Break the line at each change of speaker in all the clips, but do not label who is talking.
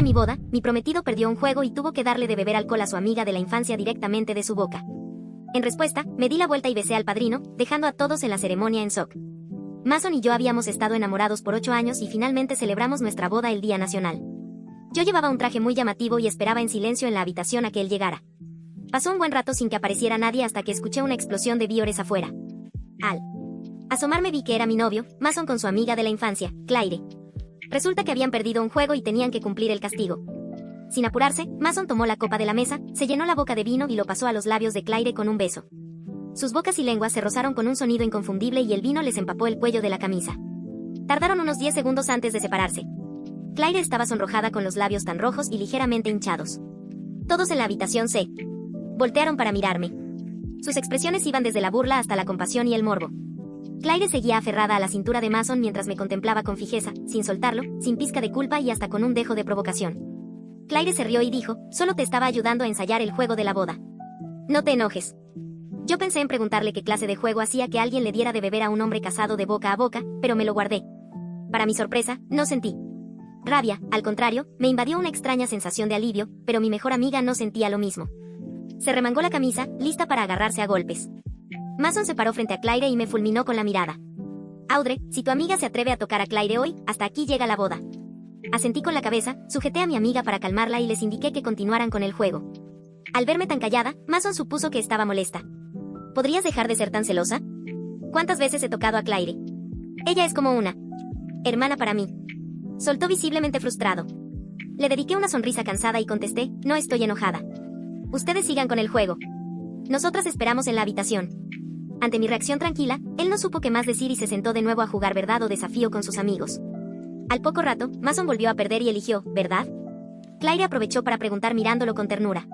mi boda, mi prometido perdió un juego y tuvo que darle de beber alcohol a su amiga de la infancia directamente de su boca. En respuesta, me di la vuelta y besé al padrino, dejando a todos en la ceremonia en shock. Mason y yo habíamos estado enamorados por 8 años y finalmente celebramos nuestra boda el día nacional. Yo llevaba un traje muy llamativo y esperaba en silencio en la habitación a que él llegara. Pasó un buen rato sin que apareciera nadie hasta que escuché una explosión de víveres afuera. Al asomarme vi que era mi novio, Mason, con su amiga de la infancia, Claire. Resulta que habían perdido un juego y tenían que cumplir el castigo. Sin apurarse, Mason tomó la copa de la mesa, se llenó la boca de vino y lo pasó a los labios de Claire con un beso. Sus bocas y lenguas se rozaron con un sonido inconfundible y el vino les empapó el cuello de la camisa. Tardaron unos 10 segundos antes de separarse. Claire estaba sonrojada con los labios tan rojos y ligeramente hinchados. Todos en la habitación se voltearon para mirarme. Sus expresiones iban desde la burla hasta la compasión y el morbo. Claire seguía aferrada a la cintura de Mason mientras me contemplaba con fijeza, sin soltarlo, sin pizca de culpa y hasta con un dejo de provocación. Claire se rió y dijo, solo te estaba ayudando a ensayar el juego de la boda. No te enojes. Yo pensé en preguntarle qué clase de juego hacía que alguien le diera de beber a un hombre casado de boca a boca, pero me lo guardé. Para mi sorpresa, no sentí rabia, al contrario, me invadió una extraña sensación de alivio, pero mi mejor amiga no sentía lo mismo. Se remangó la camisa, lista para agarrarse a golpes. Mason se paró frente a Claire y me fulminó con la mirada. Audrey, si tu amiga se atreve a tocar a Claire hoy, hasta aquí llega la boda. Asentí con la cabeza, sujeté a mi amiga para calmarla y les indiqué que continuaran con el juego. Al verme tan callada, Mason supuso que estaba molesta. ¿Podrías dejar de ser tan celosa? ¿Cuántas veces he tocado a Claire? Ella es como una hermana para mí. Soltó visiblemente frustrado. Le dediqué una sonrisa cansada y contesté, no estoy enojada. Ustedes sigan con el juego. Nosotras esperamos en la habitación. Ante mi reacción tranquila, él no supo qué más decir y se sentó de nuevo a jugar verdad o desafío con sus amigos. Al poco rato, Mason volvió a perder y eligió, ¿verdad? Claire aprovechó para preguntar mirándolo con ternura.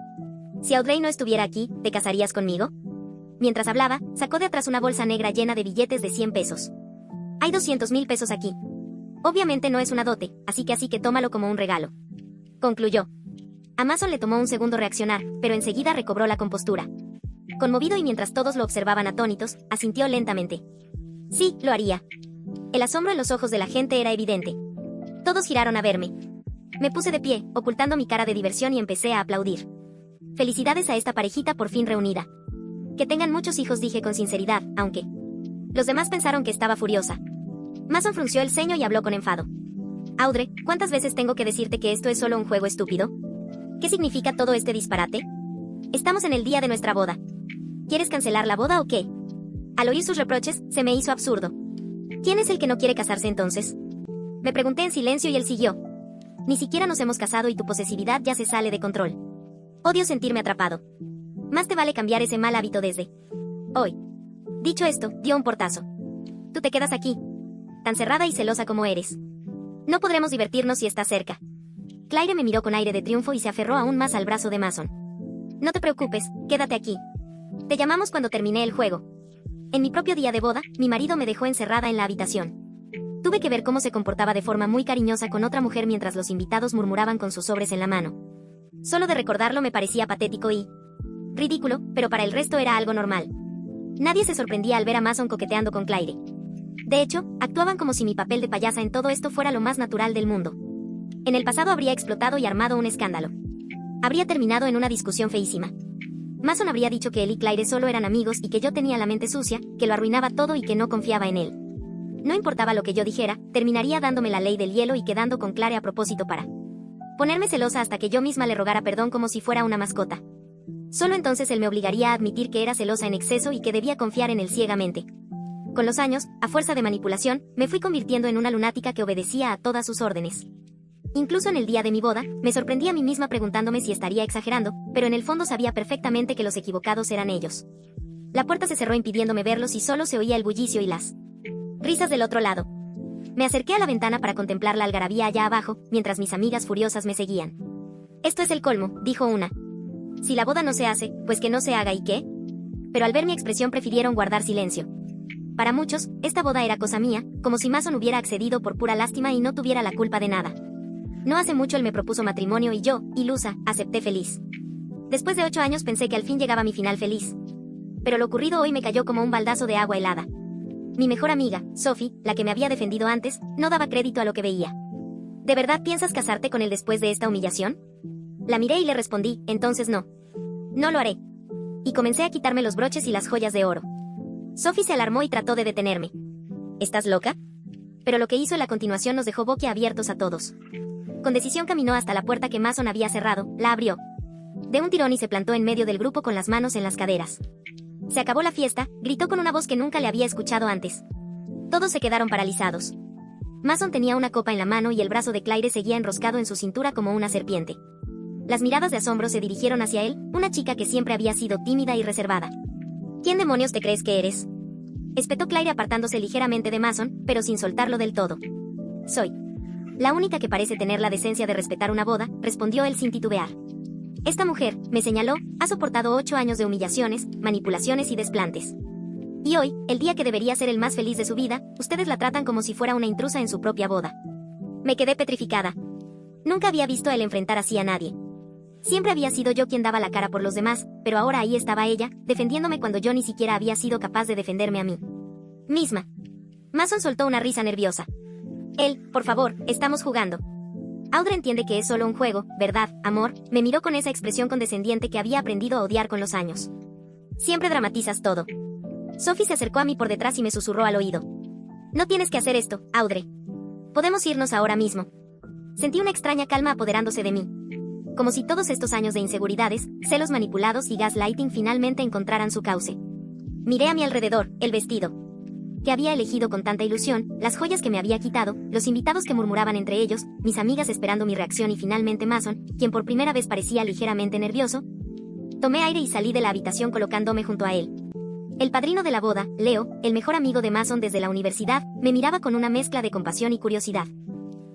Si Audrey no estuviera aquí, ¿te casarías conmigo? Mientras hablaba, sacó de atrás una bolsa negra llena de billetes de 100 pesos. Hay 200,000 pesos aquí. Obviamente no es una dote, así que tómalo como un regalo. Concluyó. A Mason le tomó un segundo reaccionar, pero enseguida recobró la compostura. Conmovido y mientras todos lo observaban atónitos, asintió lentamente. Sí, lo haría. El asombro en los ojos de la gente era evidente. Todos giraron a verme. Me puse de pie, ocultando mi cara de diversión y empecé a aplaudir. Felicidades a esta parejita por fin reunida. Que tengan muchos hijos, dije con sinceridad, aunque los demás pensaron que estaba furiosa. Mason frunció el ceño y habló con enfado. Audrey, ¿cuántas veces tengo que decirte que esto es solo un juego estúpido? ¿Qué significa todo este disparate? Estamos en el día de nuestra boda. ¿Quieres cancelar la boda o qué? Al oír sus reproches, se me hizo absurdo. ¿Quién es el que no quiere casarse entonces? Me pregunté en silencio y él siguió. Ni siquiera nos hemos casado y tu posesividad ya se sale de control. Odio sentirme atrapado. Más te vale cambiar ese mal hábito desde hoy. Dicho esto, dio un portazo. Tú te quedas aquí. Tan cerrada y celosa como eres. No podremos divertirnos si estás cerca. Claire me miró con aire de triunfo y se aferró aún más al brazo de Mason. No te preocupes, quédate aquí. Te llamamos cuando terminé el juego. En mi propio día de boda, mi marido me dejó encerrada en la habitación. Tuve que ver cómo se comportaba de forma muy cariñosa con otra mujer mientras los invitados murmuraban con sus sobres en la mano. Solo de recordarlo me parecía patético y ridículo, pero para el resto era algo normal. Nadie se sorprendía al ver a Mason coqueteando con Claire. De hecho, actuaban como si mi papel de payasa en todo esto fuera lo más natural del mundo. En el pasado habría explotado y armado un escándalo. Habría terminado en una discusión feísima. Mason habría dicho que él y Claire solo eran amigos y que yo tenía la mente sucia, que lo arruinaba todo y que no confiaba en él. No importaba lo que yo dijera, terminaría dándome la ley del hielo y quedando con Claire a propósito para ponerme celosa hasta que yo misma le rogara perdón como si fuera una mascota. Solo entonces él me obligaría a admitir que era celosa en exceso y que debía confiar en él ciegamente. Con los años, a fuerza de manipulación, me fui convirtiendo en una lunática que obedecía a todas sus órdenes. Incluso en el día de mi boda, me sorprendí a mí misma preguntándome si estaría exagerando, pero en el fondo sabía perfectamente que los equivocados eran ellos. La puerta se cerró impidiéndome verlos y solo se oía el bullicio y las risas del otro lado. Me acerqué a la ventana para contemplar la algarabía allá abajo, mientras mis amigas furiosas me seguían. Esto es el colmo, dijo una. Si la boda no se hace, pues que no se haga ¿y qué? Pero al ver mi expresión prefirieron guardar silencio. Para muchos, esta boda era cosa mía, como si Mason hubiera accedido por pura lástima y no tuviera la culpa de nada. No hace mucho él me propuso matrimonio y yo, ilusa, acepté feliz. Después de 8 años pensé que al fin llegaba mi final feliz. Pero lo ocurrido hoy me cayó como un baldazo de agua helada. Mi mejor amiga, Sophie, la que me había defendido antes, no daba crédito a lo que veía. ¿De verdad piensas casarte con él después de esta humillación? La miré y le respondí, entonces no. No lo haré. Y comencé a quitarme los broches y las joyas de oro. Sophie se alarmó y trató de detenerme. ¿Estás loca? Pero lo que hizo en la continuación nos dejó boquiabiertos a todos. Con decisión caminó hasta la puerta que Mason había cerrado, la abrió. De un tirón y se plantó en medio del grupo con las manos en las caderas. Se acabó la fiesta, gritó con una voz que nunca le había escuchado antes. Todos se quedaron paralizados. Mason tenía una copa en la mano y el brazo de Claire seguía enroscado en su cintura como una serpiente. Las miradas de asombro se dirigieron hacia él, una chica que siempre había sido tímida y reservada. ¿Quién demonios te crees que eres? Espetó Claire apartándose ligeramente de Mason, pero sin soltarlo del todo. Soy la única que parece tener la decencia de respetar una boda, respondió él sin titubear. Esta mujer, me señaló, ha soportado 8 años de humillaciones, manipulaciones y desplantes. Y hoy, el día que debería ser el más feliz de su vida, ustedes la tratan como si fuera una intrusa en su propia boda. Me quedé petrificada. Nunca había visto a él enfrentar así a nadie. Siempre había sido yo quien daba la cara por los demás, pero ahora ahí estaba ella, defendiéndome cuando yo ni siquiera había sido capaz de defenderme a mí misma. Mason soltó una risa nerviosa. Él, por favor, estamos jugando. Audrey entiende que es solo un juego, ¿verdad, amor? Me miró con esa expresión condescendiente que había aprendido a odiar con los años. Siempre dramatizas todo. Sophie se acercó a mí por detrás y me susurró al oído. No tienes que hacer esto, Audrey. Podemos irnos ahora mismo. Sentí una extraña calma apoderándose de mí. Como si todos estos años de inseguridades, celos manipulados y gaslighting finalmente encontraran su cauce. Miré a mi alrededor, el vestido que había elegido con tanta ilusión, las joyas que me había quitado, los invitados que murmuraban entre ellos, mis amigas esperando mi reacción y finalmente Mason, quien por primera vez parecía ligeramente nervioso. Tomé aire y salí de la habitación colocándome junto a él. El padrino de la boda, Leo, el mejor amigo de Mason desde la universidad, me miraba con una mezcla de compasión y curiosidad.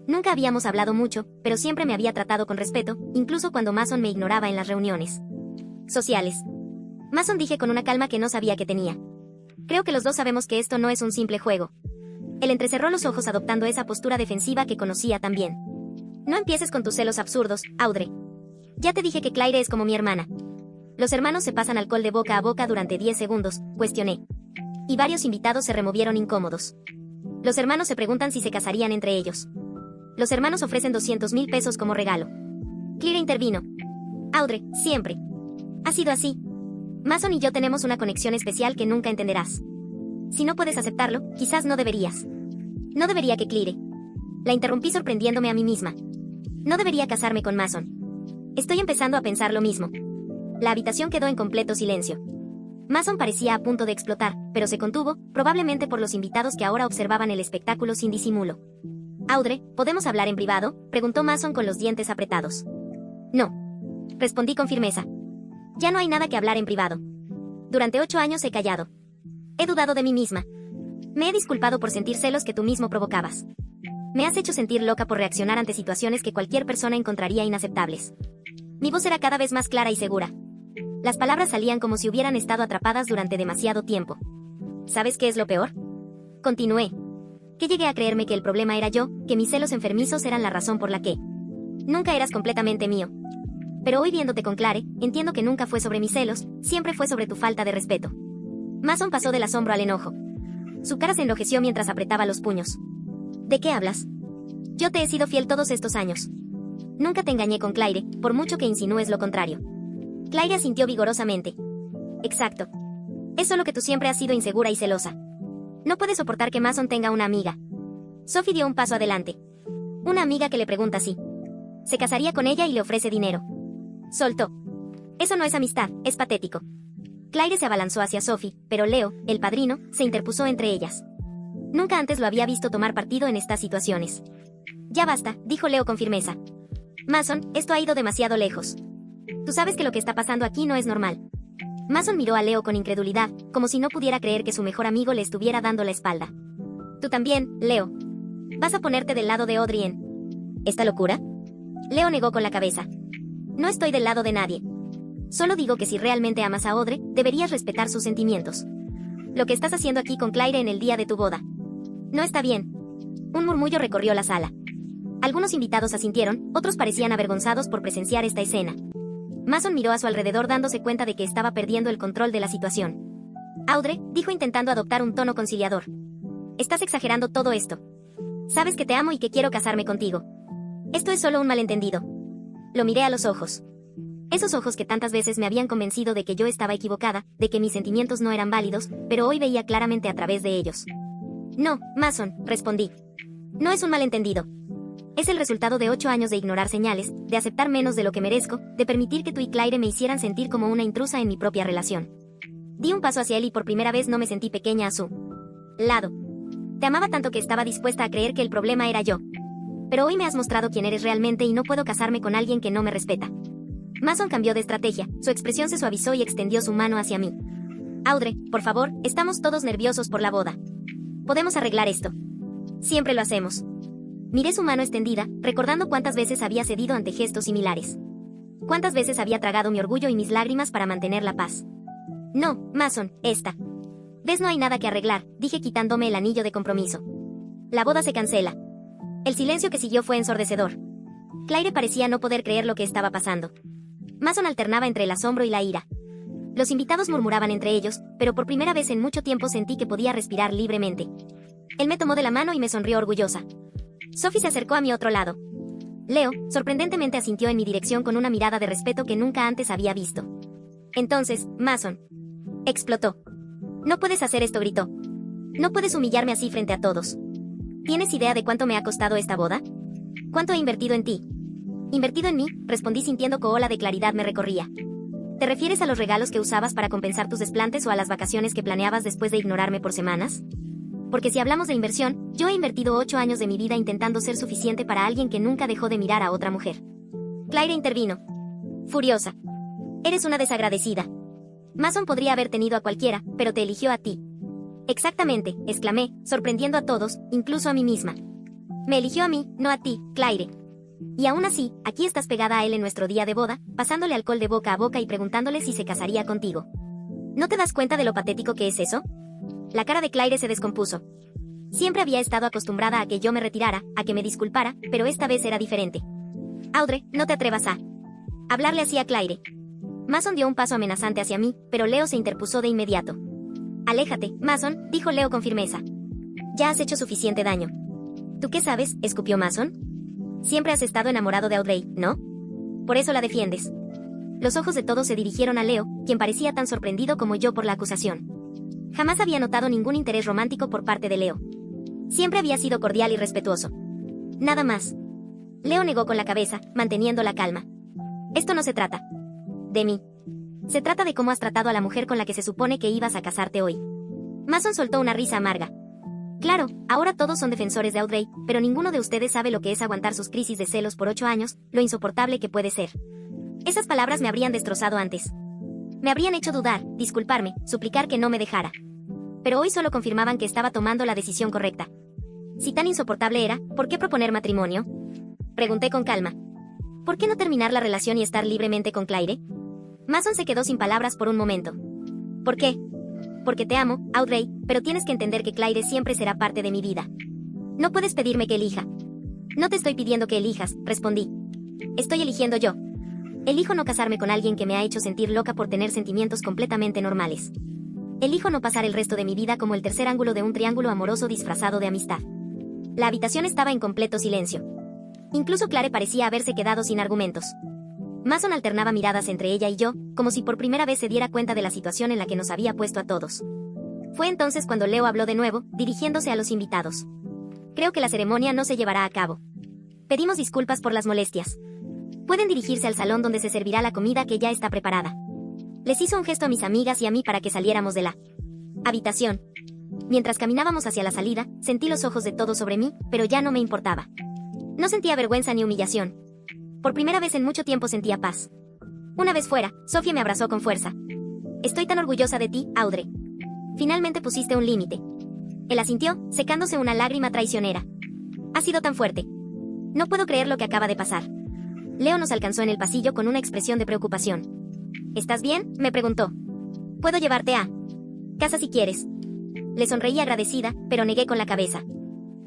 Nunca habíamos hablado mucho, pero siempre me había tratado con respeto, incluso cuando Mason me ignoraba en las reuniones sociales. Mason, dije con una calma que no sabía que tenía. Creo que los dos sabemos que esto no es un simple juego. Él entrecerró los ojos adoptando esa postura defensiva que conocía tan bien. No empieces con tus celos absurdos, Audrey. Ya te dije que Claire es como mi hermana. Los hermanos se pasan alcohol de boca a boca durante 10 segundos, cuestioné. Y varios invitados se removieron incómodos. Los hermanos se preguntan si se casarían entre ellos. Los hermanos ofrecen 200,000 pesos como regalo. Claire intervino. Audrey, siempre ha sido así. Mason y yo tenemos una conexión especial que nunca entenderás. Si no puedes aceptarlo, quizás no deberías. No debería que Claire. La interrumpí sorprendiéndome a mí misma. No debería casarme con Mason. Estoy empezando a pensar lo mismo. La habitación quedó en completo silencio. Mason parecía a punto de explotar, pero se contuvo, probablemente por los invitados que ahora observaban el espectáculo sin disimulo. Audrey, ¿podemos hablar en privado?, preguntó Mason con los dientes apretados. No. Respondí con firmeza. Ya no hay nada que hablar en privado. Durante 8 años he callado. He dudado de mí misma. Me he disculpado por sentir celos que tú mismo provocabas. Me has hecho sentir loca por reaccionar ante situaciones que cualquier persona encontraría inaceptables. Mi voz era cada vez más clara y segura. Las palabras salían como si hubieran estado atrapadas durante demasiado tiempo. ¿Sabes qué es lo peor? Continué. Que llegué a creerme que el problema era yo, que mis celos enfermizos eran la razón por la que nunca eras completamente mío. Pero hoy viéndote con Claire, entiendo que nunca fue sobre mis celos, siempre fue sobre tu falta de respeto. Mason pasó del asombro al enojo. Su cara se enrojeció mientras apretaba los puños. ¿De qué hablas? Yo te he sido fiel todos estos años. Nunca te engañé con Claire, por mucho que insinúes lo contrario. Claire asintió vigorosamente. Exacto. Es solo que tú siempre has sido insegura y celosa. No puedes soportar que Mason tenga una amiga. Sophie dio un paso adelante. Una amiga que le pregunta si se casaría con ella y le ofrece dinero. Soltó. Eso no es amistad, es patético. Claire se abalanzó hacia Sophie, pero Leo, el padrino, se interpuso entre ellas. Nunca antes lo había visto tomar partido en estas situaciones. Ya basta, dijo Leo con firmeza. Mason, esto ha ido demasiado lejos. Tú sabes que lo que está pasando aquí no es normal. Mason miró a Leo con incredulidad, como si no pudiera creer que su mejor amigo le estuviera dando la espalda. Tú también, Leo. ¿Vas a ponerte del lado de Audrey en esta locura? Leo negó con la cabeza. No estoy del lado de nadie. Solo digo que si realmente amas a Audrey, deberías respetar sus sentimientos. Lo que estás haciendo aquí con Claire en el día de tu boda no está bien. Un murmullo recorrió la sala. Algunos invitados asintieron, otros parecían avergonzados por presenciar esta escena. Mason miró a su alrededor dándose cuenta de que estaba perdiendo el control de la situación. Audrey, dijo intentando adoptar un tono conciliador. Estás exagerando todo esto. Sabes que te amo y que quiero casarme contigo. Esto es solo un malentendido. Lo miré a los ojos. Esos ojos que tantas veces me habían convencido de que yo estaba equivocada, de que mis sentimientos no eran válidos, pero hoy veía claramente a través de ellos. No, Mason, respondí. No es un malentendido. Es el resultado de 8 años de ignorar señales, de aceptar menos de lo que merezco, de permitir que tú y Claire me hicieran sentir como una intrusa en mi propia relación. Di un paso hacia él y por primera vez no me sentí pequeña a su lado. Te amaba tanto que estaba dispuesta a creer que el problema era yo. Pero hoy me has mostrado quién eres realmente y no puedo casarme con alguien que no me respeta. Mason cambió de estrategia, su expresión se suavizó y extendió su mano hacia mí. Audrey, por favor, estamos todos nerviosos por la boda. Podemos arreglar esto. Siempre lo hacemos. Miré su mano extendida, recordando cuántas veces había cedido ante gestos similares. Cuántas veces había tragado mi orgullo y mis lágrimas para mantener la paz. No, Mason, esta. ¿Ves? No hay nada que arreglar, dije quitándome el anillo de compromiso. La boda se cancela. El silencio que siguió fue ensordecedor. Claire parecía no poder creer lo que estaba pasando. Mason alternaba entre el asombro y la ira. Los invitados murmuraban entre ellos, pero por primera vez en mucho tiempo sentí que podía respirar libremente. Él me tomó de la mano y me sonrió orgullosa. Sophie se acercó a mi otro lado. Leo, sorprendentemente, asintió en mi dirección con una mirada de respeto que nunca antes había visto. Entonces, Mason. Explotó. No puedes hacer esto, gritó. No puedes humillarme así frente a todos. ¿Tienes idea de cuánto me ha costado esta boda? ¿Cuánto he invertido en ti? ¿Invertido en mí?, respondí sintiendo que ola de claridad me recorría. ¿Te refieres a los regalos que usabas para compensar tus desplantes o a las vacaciones que planeabas después de ignorarme por semanas? Porque si hablamos de inversión, yo he invertido 8 años de mi vida intentando ser suficiente para alguien que nunca dejó de mirar a otra mujer. Claire intervino. Furiosa. Eres una desagradecida. Mason podría haber tenido a cualquiera, pero te eligió a ti. Exactamente, exclamé, sorprendiendo a todos, incluso a mí misma. Me eligió a mí, no a ti, Claire. Y aún así, aquí estás pegada a él en nuestro día de boda, pasándole alcohol de boca a boca y preguntándole si se casaría contigo. ¿No te das cuenta de lo patético que es eso? La cara de Claire se descompuso. Siempre había estado acostumbrada a que yo me retirara, a que me disculpara, pero esta vez era diferente. Audrey, no te atrevas a hablarle así a Claire. Mason dio un paso amenazante hacia mí, pero Leo se interpuso de inmediato. Aléjate, Mason, dijo Leo con firmeza. Ya has hecho suficiente daño. ¿Tú qué sabes?, escupió Mason. Siempre has estado enamorado de Audrey, ¿no? Por eso la defiendes. Los ojos de todos se dirigieron a Leo, quien parecía tan sorprendido como yo por la acusación. Jamás había notado ningún interés romántico por parte de Leo. Siempre había sido cordial y respetuoso. Nada más. Leo negó con la cabeza, manteniendo la calma. Esto no se trata de mí. Se trata de cómo has tratado a la mujer con la que se supone que ibas a casarte hoy. Mason soltó una risa amarga. Claro, ahora todos son defensores de Audrey, pero ninguno de ustedes sabe lo que es aguantar sus crisis de celos por 8 años, lo insoportable que puede ser. Esas palabras me habrían destrozado antes. Me habrían hecho dudar, disculparme, suplicar que no me dejara. Pero hoy solo confirmaban que estaba tomando la decisión correcta. Si tan insoportable era, ¿por qué proponer matrimonio? Pregunté con calma. ¿Por qué no terminar la relación y estar libremente con Claire? Mason se quedó sin palabras por un momento. ¿Por qué? Porque te amo, Audrey, pero tienes que entender que Claire siempre será parte de mi vida. No puedes pedirme que elija. No te estoy pidiendo que elijas, respondí. Estoy eligiendo yo. Elijo no casarme con alguien que me ha hecho sentir loca por tener sentimientos completamente normales. Elijo no pasar el resto de mi vida como el tercer ángulo de un triángulo amoroso disfrazado de amistad. La habitación estaba en completo silencio. Incluso Claire parecía haberse quedado sin argumentos. Mason alternaba miradas entre ella y yo, como si por primera vez se diera cuenta de la situación en la que nos había puesto a todos. Fue entonces cuando Leo habló de nuevo, dirigiéndose a los invitados. Creo que la ceremonia no se llevará a cabo. Pedimos disculpas por las molestias. Pueden dirigirse al salón donde se servirá la comida que ya está preparada. Les hizo un gesto a mis amigas y a mí para que saliéramos de la habitación. Mientras caminábamos hacia la salida, sentí los ojos de todos sobre mí, pero ya no me importaba. No sentía vergüenza ni humillación. Por primera vez en mucho tiempo sentía paz. Una vez fuera, Sophie me abrazó con fuerza. Estoy tan orgullosa de ti, Audrey. Finalmente pusiste un límite. Él asintió, secándose una lágrima traicionera. Ha sido tan fuerte. No puedo creer lo que acaba de pasar. Leo nos alcanzó en el pasillo con una expresión de preocupación. ¿Estás bien?, me preguntó. Puedo llevarte a casa si quieres. Le sonreí agradecida, pero negué con la cabeza.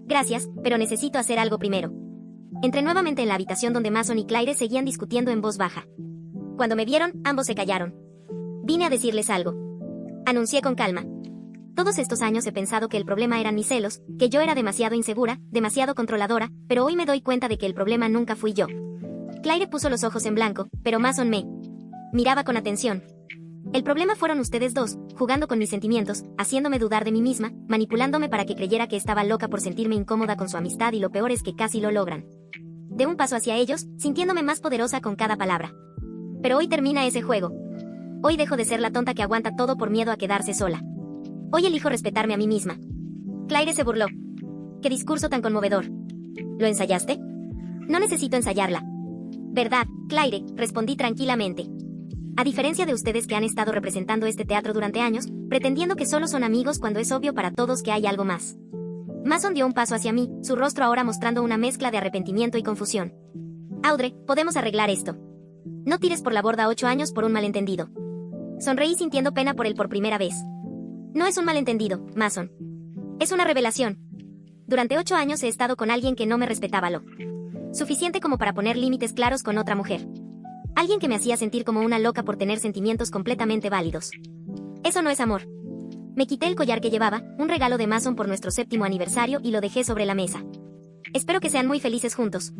Gracias, pero necesito hacer algo primero. Entré nuevamente en la habitación donde Mason y Claire seguían discutiendo en voz baja. Cuando me vieron, ambos se callaron. Vine a decirles algo. Anuncié con calma. Todos estos años he pensado que el problema eran mis celos, que yo era demasiado insegura, demasiado controladora, pero hoy me doy cuenta de que el problema nunca fui yo. Claire puso los ojos en blanco, pero Mason me miraba con atención. El problema fueron ustedes dos, jugando con mis sentimientos, haciéndome dudar de mí misma, manipulándome para que creyera que estaba loca por sentirme incómoda con su amistad y lo peor es que casi lo logran. De un paso hacia ellos, sintiéndome más poderosa con cada palabra. Pero hoy termina ese juego. Hoy dejo de ser la tonta que aguanta todo por miedo a quedarse sola. Hoy elijo respetarme a mí misma. Claire se burló. ¡Qué discurso tan conmovedor! ¿Lo ensayaste? No necesito ensayarla. ¿Verdad, Claire?, respondí tranquilamente. A diferencia de ustedes que han estado representando este teatro durante años, pretendiendo que solo son amigos cuando es obvio para todos que hay algo más. Mason dio un paso hacia mí, su rostro ahora mostrando una mezcla de arrepentimiento y confusión. Audrey, podemos arreglar esto. No tires por la borda 8 años por un malentendido. Sonreí sintiendo pena por él por primera vez. No es un malentendido, Mason. Es una revelación. Durante 8 años he estado con alguien que no me respetaba lo suficiente como para poner límites claros con otra mujer. Alguien que me hacía sentir como una loca por tener sentimientos completamente válidos. Eso no es amor. Me quité el collar que llevaba, un regalo de Mason por nuestro 7º aniversario y lo dejé sobre la mesa. Espero que sean muy felices juntos.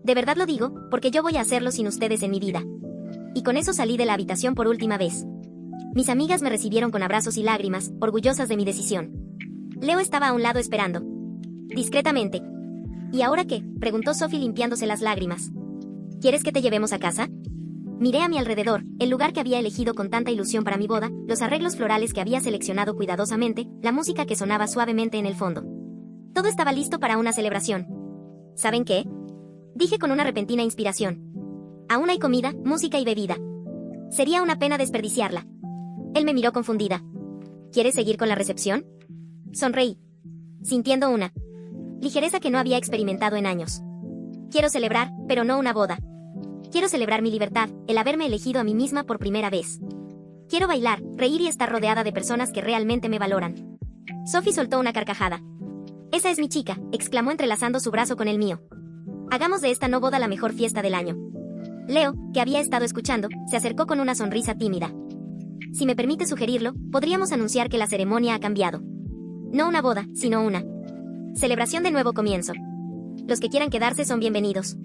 De verdad lo digo, porque yo voy a hacerlo sin ustedes en mi vida. Y con eso salí de la habitación por última vez. Mis amigas me recibieron con abrazos y lágrimas, orgullosas de mi decisión. Leo estaba a un lado esperando. Discretamente. ¿Y ahora qué?, preguntó Sophie limpiándose las lágrimas. ¿Quieres que te llevemos a casa? Miré a mi alrededor, el lugar que había elegido con tanta ilusión para mi boda, los arreglos florales que había seleccionado cuidadosamente, la música que sonaba suavemente en el fondo. Todo estaba listo para una celebración. ¿Saben qué?, dije con una repentina inspiración. Aún hay comida, música y bebida. Sería una pena desperdiciarla. Él me miró confundida. ¿Quieres seguir con la recepción? Sonreí, sintiendo una ligereza que no había experimentado en años. Quiero celebrar, pero no una boda. Quiero celebrar mi libertad, el haberme elegido a mí misma por primera vez. Quiero bailar, reír y estar rodeada de personas que realmente me valoran. Sophie soltó una carcajada. Esa es mi chica, exclamó entrelazando su brazo con el mío. Hagamos de esta no boda la mejor fiesta del año. Leo, que había estado escuchando, se acercó con una sonrisa tímida. Si me permite sugerirlo, podríamos anunciar que la ceremonia ha cambiado. No una boda, sino una celebración de nuevo comienzo. Los que quieran quedarse son bienvenidos.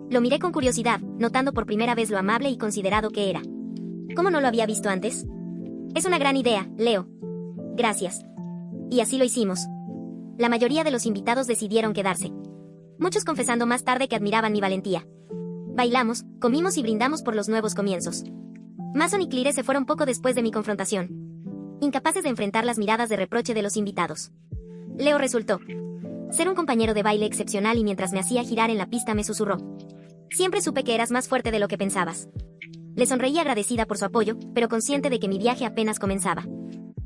Lo miré con curiosidad, notando por primera vez lo amable y considerado que era. ¿Cómo no lo había visto antes? Es una gran idea, Leo. Gracias. Y así lo hicimos. La mayoría de los invitados decidieron quedarse. Muchos confesando más tarde que admiraban mi valentía. Bailamos, comimos y brindamos por los nuevos comienzos. Mason y Claire se fueron poco después de mi confrontación. Incapaces de enfrentar las miradas de reproche de los invitados. Leo resultó ser un compañero de baile excepcional y mientras me hacía girar en la pista me susurró. Siempre supe que eras más fuerte de lo que pensabas. Le sonreí agradecida por su apoyo, pero consciente de que mi viaje apenas comenzaba.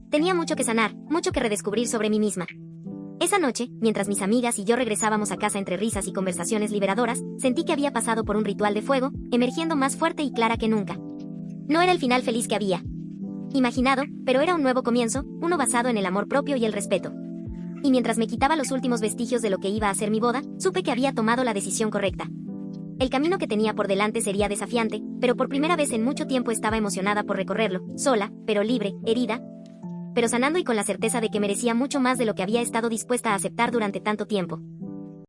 Tenía mucho que sanar, mucho que redescubrir sobre mí misma. Esa noche, mientras mis amigas y yo regresábamos a casa entre risas y conversaciones liberadoras, sentí que había pasado por un ritual de fuego, emergiendo más fuerte y clara que nunca. No era el final feliz que había imaginado, pero era un nuevo comienzo, uno basado en el amor propio y el respeto. Y mientras me quitaba los últimos vestigios de lo que iba a ser mi boda, supe que había tomado la decisión correcta. El camino que tenía por delante sería desafiante, pero por primera vez en mucho tiempo estaba emocionada por recorrerlo, sola, pero libre, herida, pero sanando y con la certeza de que merecía mucho más de lo que había estado dispuesta a aceptar durante tanto tiempo.